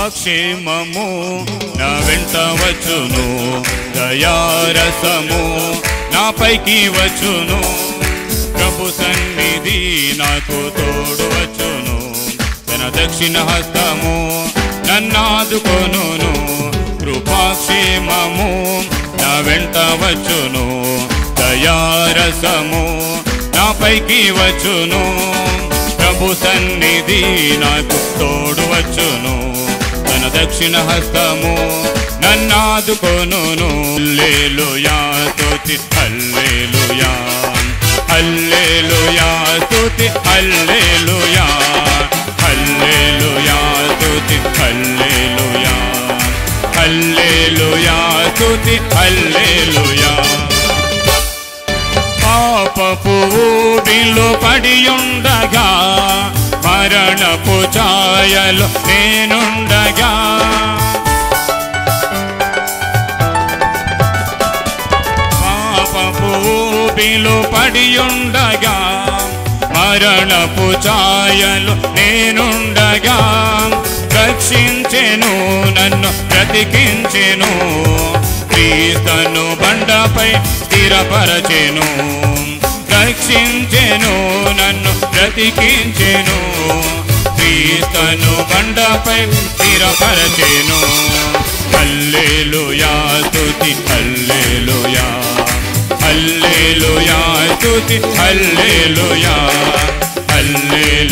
కృపాక్షేమము నా వెంట వచ్చును, దయారసము నాపైకి వచ్చును, ప్రభు సన్నిధి నాకు తోడు వచ్చును, తన దక్షిణ హస్తము నన్నాదుకొనును. కృపాక్షేమము నా వెంట వచ్చును, దయారసము నాపైకి వచ్చును, ప్రభు సన్నిధి నాకు తోడు వచ్చును, తన దక్షిణ హస్తము నన్నాదుకొనును. హల్లెలూయా స్తుతి హల్లెలూయా, హల్లెలూయా స్తుతి హల్లెలూయా, హల్లెలూయా స్తుతి హల్లెలూయా, హల్లెలూయా స్తుతి హల్లెలూయా. పాపపు ఊబిలో పడియుండగా, మరణపు ఛాయలో నేనుండగా, పాపపు ఊబిలో పడియుండగా, మరణపు ఛాయలో నేనుండగా, రక్షించెను నన్ను బ్రతికించెను, క్రీస్తును బండపై స్థిరపరచెను, రక్షించెను నన్ను బ్రతికించెను, క్రీస్తును బండపై స్థిరపరచెను. హల్లెలూయా స్తుతి హల్లెలూయా, హల్లెలూయా స్తుతి హల్లెలూయా, హల్లెలూయా.